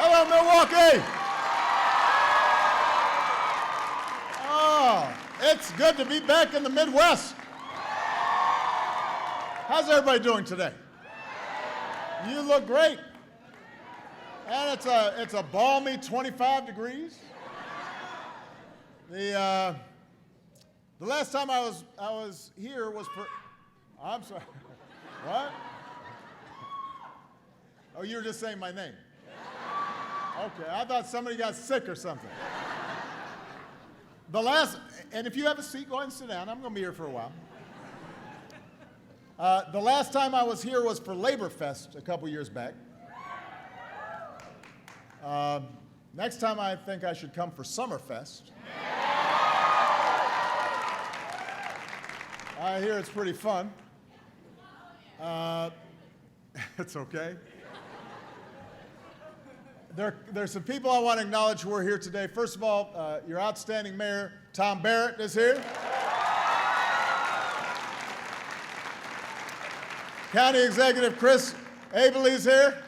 Hello, Milwaukee. Oh, it's good to be back in the Midwest. How's everybody doing today? You look great. And it's a balmy 25 degrees. The last time I was here was for, I'm sorry, what? Oh, you were just saying my name. Okay, I thought somebody got sick or something. And if you have a seat, go ahead and sit down. I'm going to be here for a while. The last time I was here was for Labor Fest a couple years back. Next time I think I should come for Summerfest. I hear it's pretty fun. It's okay. There's some people I want to acknowledge who are here today. First of all, your outstanding mayor, Tom Barrett, is here. County Executive Chris Abele is here.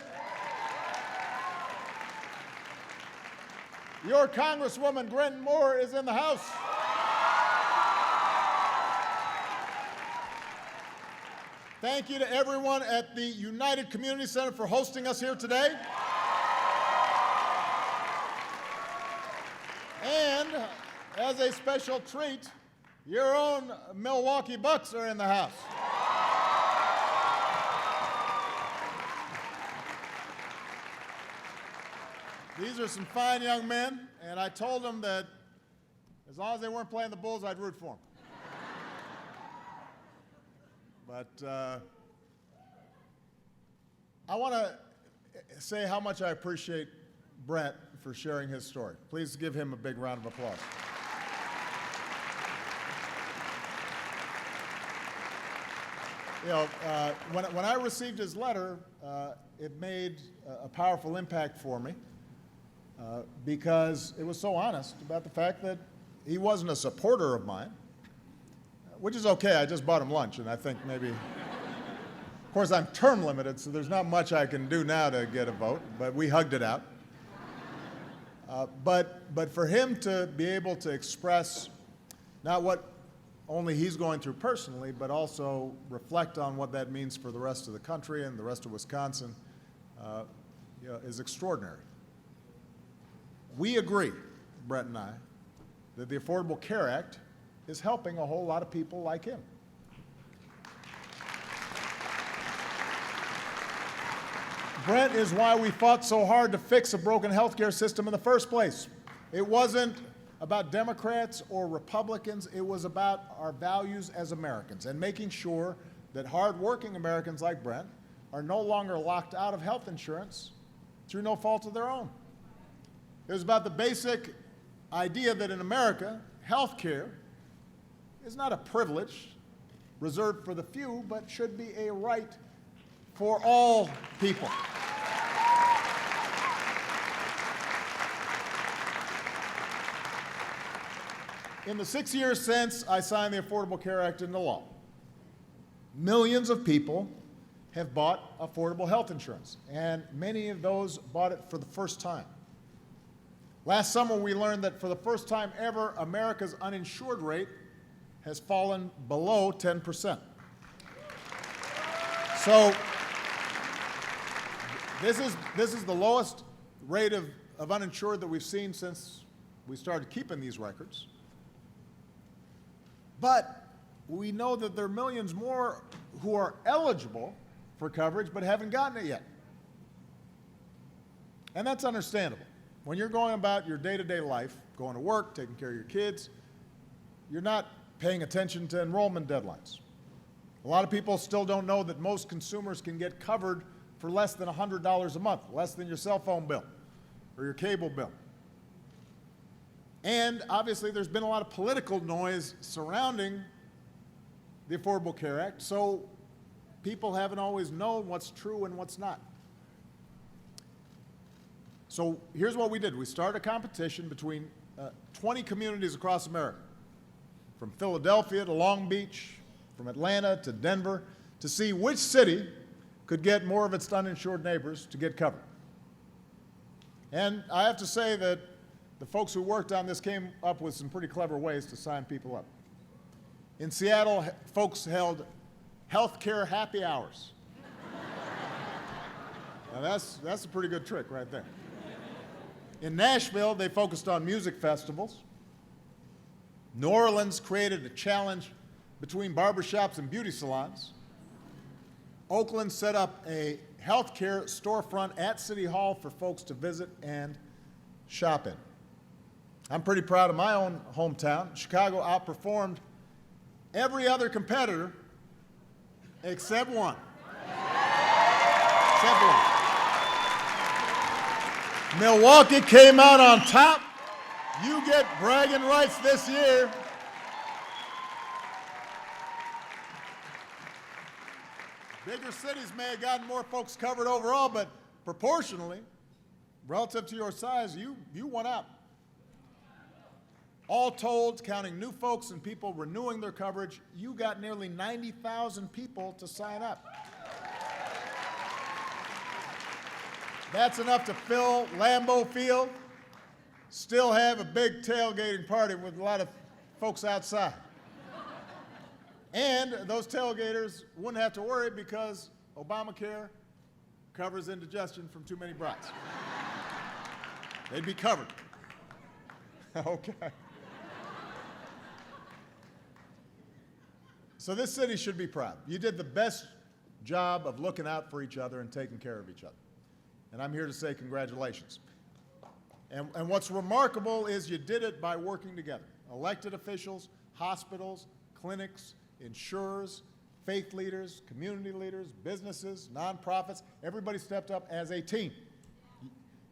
Your Congresswoman, Gretchen Moore, is in the house. Thank you to everyone at the United Community Center for hosting us here today. And as a special treat, your own Milwaukee Bucks are in the house. These are some fine young men, and I told them that as long as they weren't playing the Bulls, I'd root for them. But I want to say how much I appreciate Brent for sharing his story. Please give him a big round of applause. You know, when I received his letter, it made a powerful impact for me because it was so honest about the fact that he wasn't a supporter of mine, which is okay. I just bought him lunch, and I think maybe, of course, I'm term limited, so there's not much I can do now to get a vote, but we hugged it out. But for him to be able to express not what only he's going through personally, but also reflect on what that means for the rest of the country and the rest of Wisconsin, is extraordinary. We agree, Brent and I, that the Affordable Care Act is helping a whole lot of people like him. Brent is why we fought so hard to fix a broken healthcare system in the first place. It wasn't about Democrats or Republicans. It was about our values as Americans and making sure that hardworking Americans like Brent are no longer locked out of health insurance through no fault of their own. It was about the basic idea that in America, health care is not a privilege reserved for the few, but should be a right for all people. In the 6 years since I signed the Affordable Care Act into law, millions of people have bought affordable health insurance, and many of those bought it for the first time. Last summer, we learned that for the first time ever, America's uninsured rate has fallen below 10%. So this is the lowest rate of uninsured that we've seen since we started keeping these records. But we know that there are millions more who are eligible for coverage but haven't gotten it yet. And that's understandable. When you're going about your day-to-day life, going to work, taking care of your kids, you're not paying attention to enrollment deadlines. A lot of people still don't know that most consumers can get covered for less than $100 a month, less than your cell phone bill or your cable bill. And obviously there's been a lot of political noise surrounding the Affordable Care Act, so people haven't always known what's true and what's not. So here's what we did. We started a competition between 20 communities across America, from Philadelphia to Long Beach, from Atlanta to Denver, to see which city could get more of its uninsured neighbors to get covered. And I have to say that the folks who worked on this came up with some pretty clever ways to sign people up. In Seattle, folks held healthcare happy hours. Now that's a pretty good trick right there. In Nashville, they focused on music festivals. New Orleans created a challenge between barbershops and beauty salons. Oakland set up a healthcare storefront at City Hall for folks to visit and shop in. I'm pretty proud of my own hometown. Chicago outperformed every other competitor except one. Except one. Milwaukee came out on top. You get bragging rights this year. Bigger cities may have gotten more folks covered overall, but proportionally, relative to your size, you won out. All told, counting new folks and people renewing their coverage, you got nearly 90,000 people to sign up. That's enough to fill Lambeau Field, still have a big tailgating party with a lot of folks outside. And those tailgaters wouldn't have to worry because Obamacare covers indigestion from too many brats. They'd be covered. Okay. So this city should be proud. You did the best job of looking out for each other and taking care of each other. And I'm here to say congratulations. And what's remarkable is you did it by working together. Elected officials, hospitals, clinics, insurers, faith leaders, community leaders, businesses, nonprofits, everybody stepped up as a team.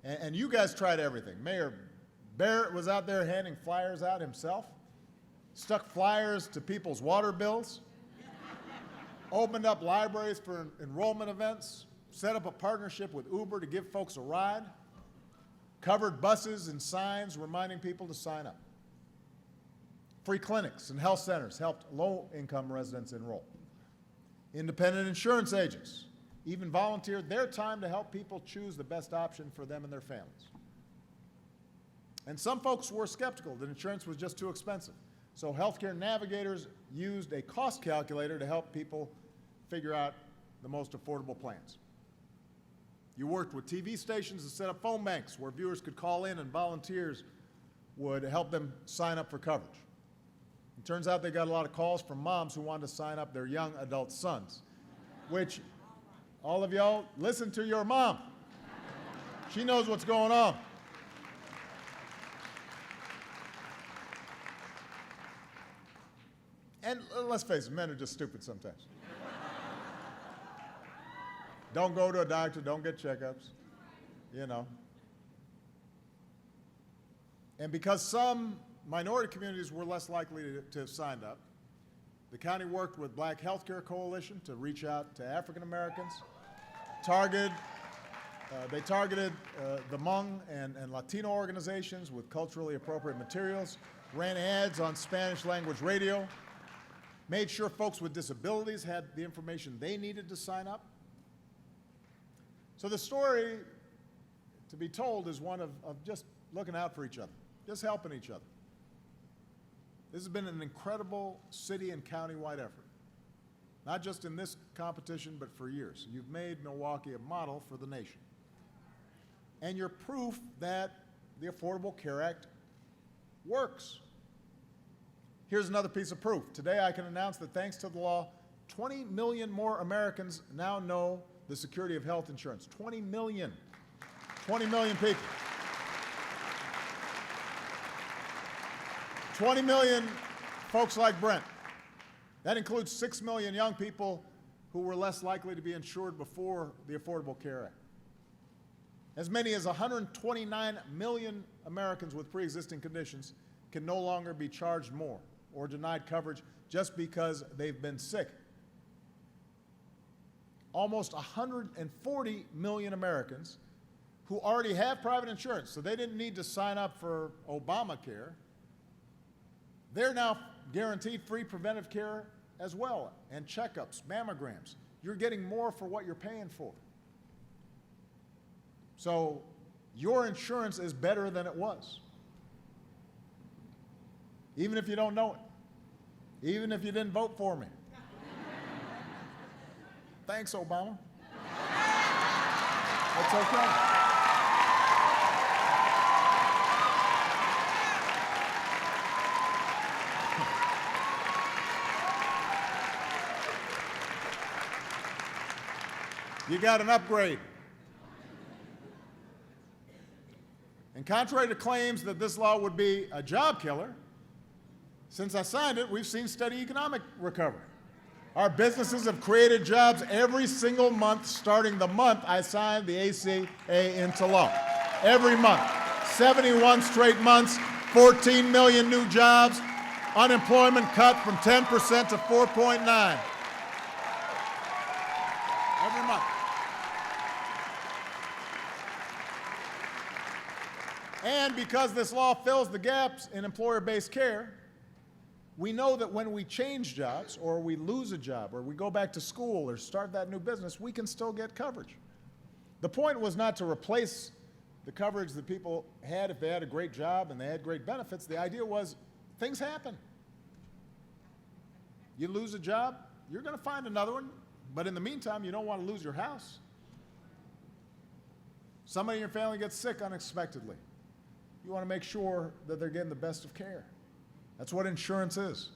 And you guys tried everything. Mayor Barrett was out there handing flyers out himself, stuck flyers to people's water bills, opened up libraries for enrollment events, set up a partnership with Uber to give folks a ride, covered buses and signs reminding people to sign up. Free clinics and health centers helped low-income residents enroll. Independent insurance agents even volunteered their time to help people choose the best option for them and their families. And some folks were skeptical that insurance was just too expensive. So healthcare navigators used a cost calculator to help people figure out the most affordable plans. You worked with TV stations to set up phone banks where viewers could call in and volunteers would help them sign up for coverage. It turns out they got a lot of calls from moms who wanted to sign up their young adult sons, which all of y'all, listen to your mom. She knows what's going on. And let's face it, men are just stupid sometimes. Don't go to a doctor, don't get checkups, you know. And because some minority communities were less likely to have signed up, the county worked with Black Healthcare Coalition to reach out to African Americans. They targeted the Hmong and Latino organizations with culturally appropriate materials, ran ads on Spanish language radio, made sure folks with disabilities had the information they needed to sign up. So the story to be told is one of just looking out for each other, just helping each other. This has been an incredible city and county-wide effort, not just in this competition, but for years. You've made Milwaukee a model for the nation. And you're proof that the Affordable Care Act works. Here's another piece of proof. Today I can announce that thanks to the law, 20 million more Americans now know the security of health insurance. 20 million. 20 million people. 20 million folks like Brent. That includes 6 million young people who were less likely to be insured before the Affordable Care Act. As many as 129 million Americans with pre-existing conditions can no longer be charged more or denied coverage just because they've been sick. Almost 140 million Americans who already have private insurance, so they didn't need to sign up for Obamacare, they're now guaranteed free preventive care as well, and checkups, mammograms. You're getting more for what you're paying for. So your insurance is better than it was. Even if you don't know it. Even if you didn't vote for me. Thanks, Obama. That's okay. You got an upgrade. And contrary to claims that this law would be a job killer, since I signed it, we've seen steady economic recovery. Our businesses have created jobs every single month, starting the month I signed the ACA into law. Every month. 71 straight months, 14 million new jobs, unemployment cut from 10% to 4.9%. Every month. And because this law fills the gaps in employer-based care, we know that when we change jobs, or we lose a job, or we go back to school, or start that new business, we can still get coverage. The point was not to replace the coverage that people had if they had a great job and they had great benefits. The idea was things happen. You lose a job, you're going to find another one, but in the meantime, you don't want to lose your house. Somebody in your family gets sick unexpectedly. You want to make sure that they're getting the best of care. That's what insurance is.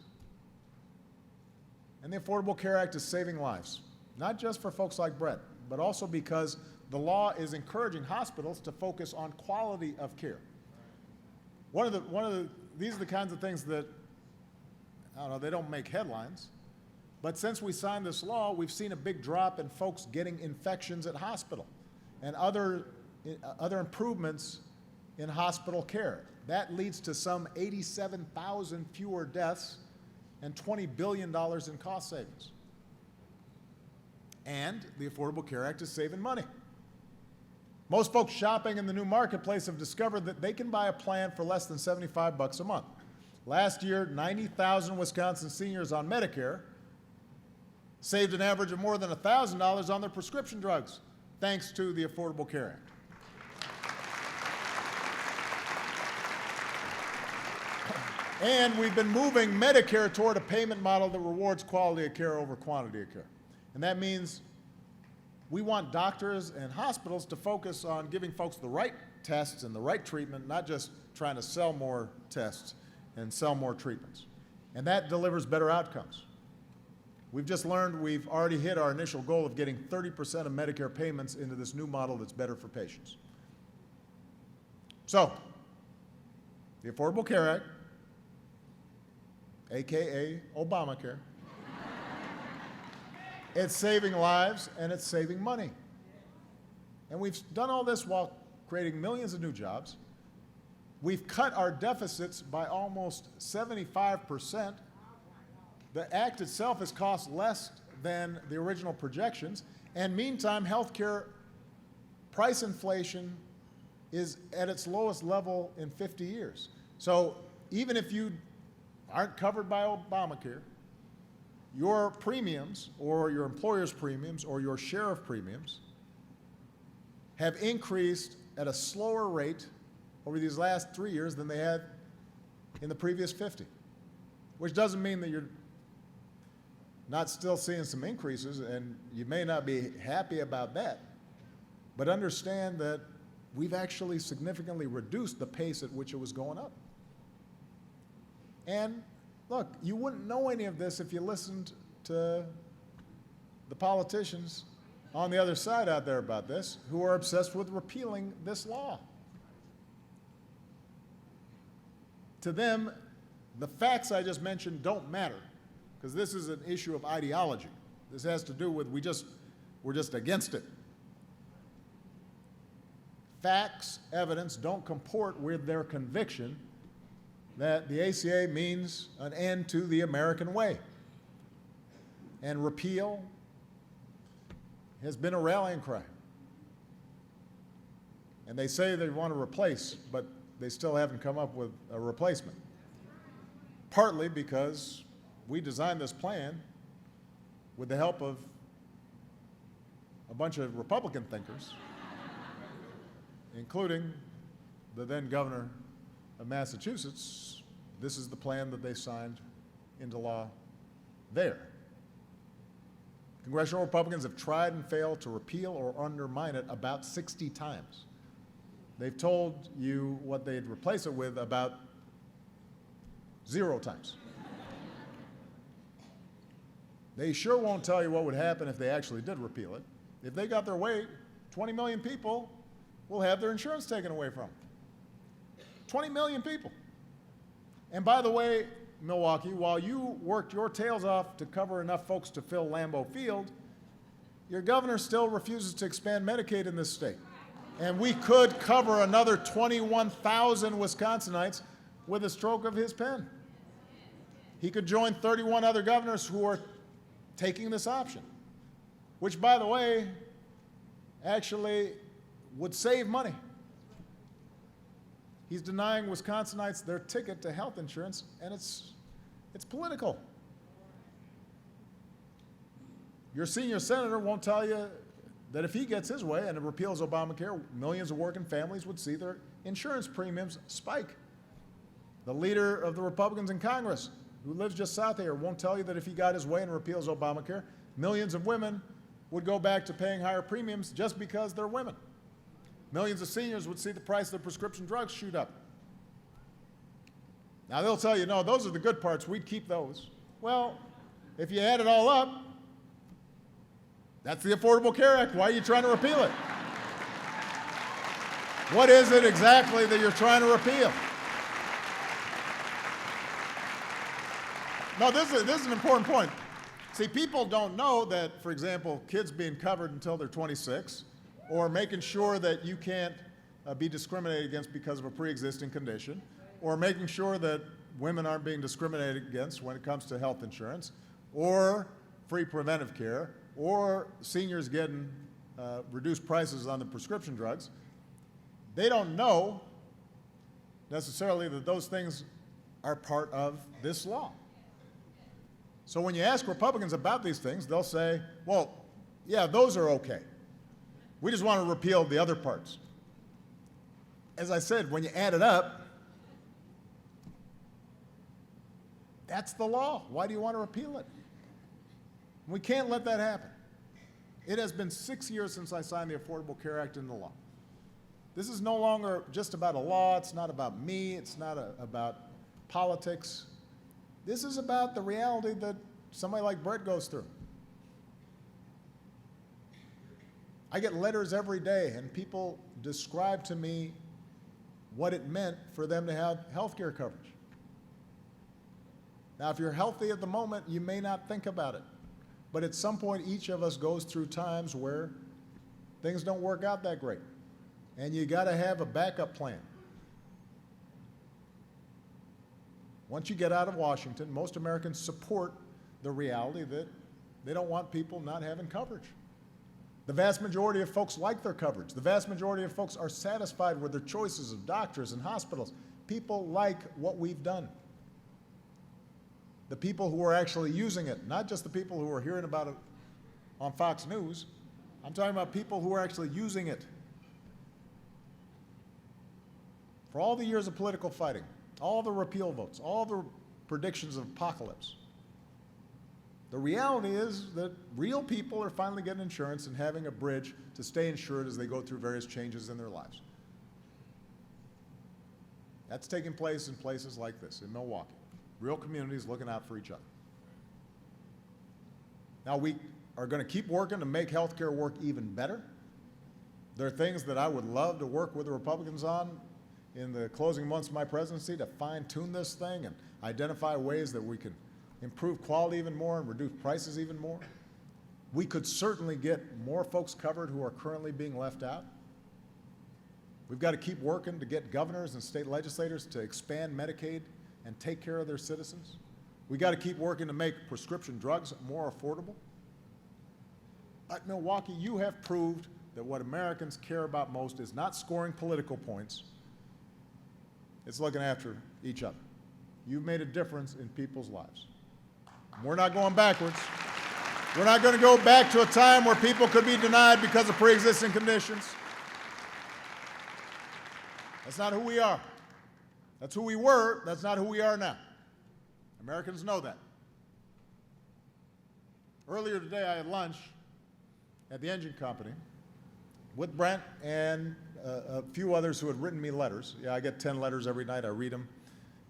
And the Affordable Care Act is saving lives, not just for folks like Brett, but also because the law is encouraging hospitals to focus on quality of care. These are the kinds of things that, I don't know, they don't make headlines, but since we signed this law, we've seen a big drop in folks getting infections at hospital and other improvements in hospital care. That leads to some 87,000 fewer deaths and $20 billion in cost savings. And the Affordable Care Act is saving money. Most folks shopping in the new marketplace have discovered that they can buy a plan for less than $75 a month. Last year, 90,000 Wisconsin seniors on Medicare saved an average of more than $1,000 on their prescription drugs, thanks to the Affordable Care Act. And we've been moving Medicare toward a payment model that rewards quality of care over quantity of care. And that means we want doctors and hospitals to focus on giving folks the right tests and the right treatment, not just trying to sell more tests and sell more treatments. And that delivers better outcomes. We've just learned we've already hit our initial goal of getting 30% of Medicare payments into this new model that's better for patients. So, the Affordable Care Act, AKA Obamacare, it's saving lives and it's saving money. And we've done all this while creating millions of new jobs. We've cut our deficits by almost 75%. The act itself has cost less than the original projections. And meantime, healthcare price inflation is at its lowest level in 50 years. So even if you aren't covered by Obamacare, your premiums or your employer's premiums or your share of premiums have increased at a slower rate over these last 3 years than they had in the previous 50, which doesn't mean that you're not still seeing some increases, and you may not be happy about that, but understand that we've actually significantly reduced the pace at which it was going up. And look, you wouldn't know any of this if you listened to the politicians on the other side out there about this, who are obsessed with repealing this law. To them, the facts I just mentioned don't matter, because this is an issue of ideology. This has to do with we're just against it. Facts, evidence don't comport with their conviction that the ACA means an end to the American way. And repeal has been a rallying cry. And they say they want to replace, but they still haven't come up with a replacement. Partly because we designed this plan with the help of a bunch of Republican thinkers including the then governor of Massachusetts. This is the plan that they signed into law there. Congressional Republicans have tried and failed to repeal or undermine it about 60 times. They've told you what they'd replace it with about 0 times. They sure won't tell you what would happen if they actually did repeal it. If they got their way, 20 million people will have their insurance taken away from them. 20 million people. And by the way, Milwaukee, while you worked your tails off to cover enough folks to fill Lambeau Field, your governor still refuses to expand Medicaid in this state. And we could cover another 21,000 Wisconsinites with a stroke of his pen. He could join 31 other governors who are taking this option, which, by the way, actually would save money. He's denying Wisconsinites their ticket to health insurance, and it's political. Your senior senator won't tell you that if he gets his way and it repeals Obamacare, millions of working families would see their insurance premiums spike. The leader of the Republicans in Congress, who lives just south of here, won't tell you that if he got his way and repeals Obamacare, millions of women would go back to paying higher premiums just because they're women. Millions of seniors would see the price of their prescription drugs shoot up. Now they'll tell you, no, those are the good parts, we'd keep those. Well, if you add it all up, that's the Affordable Care Act. Why are you trying to repeal it? What is it exactly that you're trying to repeal? No, this is an important point. See, people don't know that, for example, kids being covered until they're 26, or making sure that you can't be discriminated against because of a pre-existing condition, or making sure that women aren't being discriminated against when it comes to health insurance, or free preventive care, or seniors getting reduced prices on the prescription drugs. They don't know necessarily that those things are part of this law. So when you ask Republicans about these things, they'll say, well, yeah, those are okay. We just want to repeal the other parts. As I said, when you add it up, that's the law. Why do you want to repeal it? We can't let that happen. It has been 6 years since I signed the Affordable Care Act into law. This is no longer just about a law. It's not about me. It's not about politics. This is about the reality that somebody like Brett goes through. I get letters every day, and people describe to me what it meant for them to have health care coverage. Now, if you're healthy at the moment, you may not think about it. But at some point, each of us goes through times where things don't work out that great. And you got to have a backup plan. Once you get out of Washington, most Americans support the reality that they don't want people not having coverage. The vast majority of folks like their coverage. The vast majority of folks are satisfied with their choices of doctors and hospitals. People like what we've done. The people who are actually using it, not just the people who are hearing about it on Fox News. I'm talking about people who are actually using it. For all the years of political fighting, all the repeal votes, all the predictions of apocalypse, the reality is that real people are finally getting insurance and having a bridge to stay insured as they go through various changes in their lives. That's taking place in places like this, in Milwaukee. Real communities looking out for each other. Now, we are going to keep working to make health care work even better. There are things that I would love to work with the Republicans on in the closing months of my presidency to fine-tune this thing and identify ways that we can improve quality even more and reduce prices even more. We could certainly get more folks covered who are currently being left out. We've got to keep working to get governors and state legislators to expand Medicaid and take care of their citizens. We've got to keep working to make prescription drugs more affordable. At Milwaukee, you have proved that what Americans care about most is not scoring political points, it's looking after each other. You've made a difference in people's lives. We're not going backwards. We're not going to go back to a time where people could be denied because of pre-existing conditions. That's not who we are. That's who we were. That's not who we are now. Americans know that. Earlier today, I had lunch at the engine company with Brent and a few others who had written me letters. Yeah, I get 10 letters every night. I read them.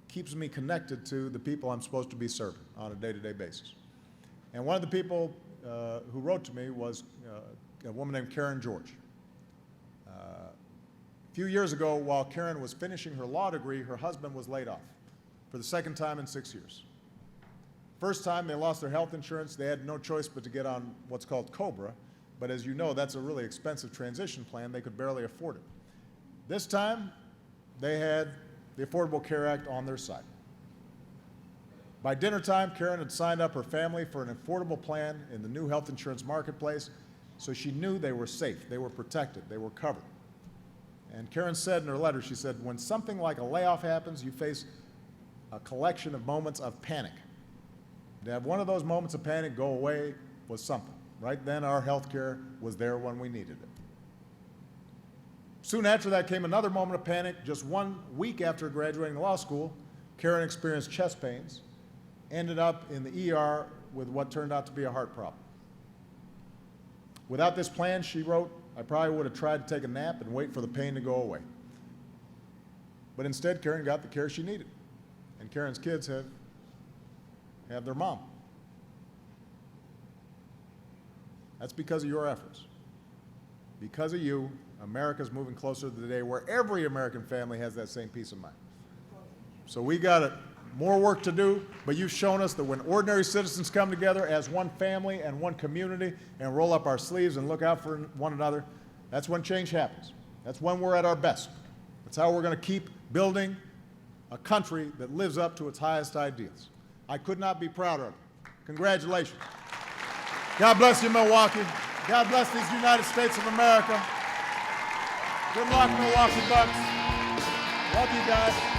Keeps me connected to the people I'm supposed to be serving on a day-to-day basis. And one of the people who wrote to me was a woman named Karen George. A few years ago, while Karen was finishing her law degree, her husband was laid off for the second time in 6 years. First time, they lost their health insurance. They had no choice but to get on what's called COBRA. But as you know, that's a really expensive transition plan. They could barely afford it. This time, they had the Affordable Care Act on their side. By dinner time, Karen had signed up her family for an affordable plan in the new health insurance marketplace, so she knew they were safe, they were protected, they were covered. And Karen said in her letter, she said, when something like a layoff happens, you face a collection of moments of panic. To have one of those moments of panic go away was something. Right then, our health care was there when we needed it. Soon after that came another moment of panic. Just 1 week after graduating law school, Karen experienced chest pains, ended up in the ER with what turned out to be a heart problem. Without this plan, she wrote, I probably would have tried to take a nap and wait for the pain to go away. But instead, Karen got the care she needed. And Karen's kids have their mom. That's because of your efforts. Because of you, America's moving closer to the day where every American family has that same peace of mind. So we got more work to do, but you've shown us that when ordinary citizens come together as one family and one community and roll up our sleeves and look out for one another, that's when change happens. That's when we're at our best. That's how we're going to keep building a country that lives up to its highest ideals. I could not be prouder of it. Congratulations. God bless you, Milwaukee. God bless these United States of America. Good luck, Milwaukee Bucks. Love you guys.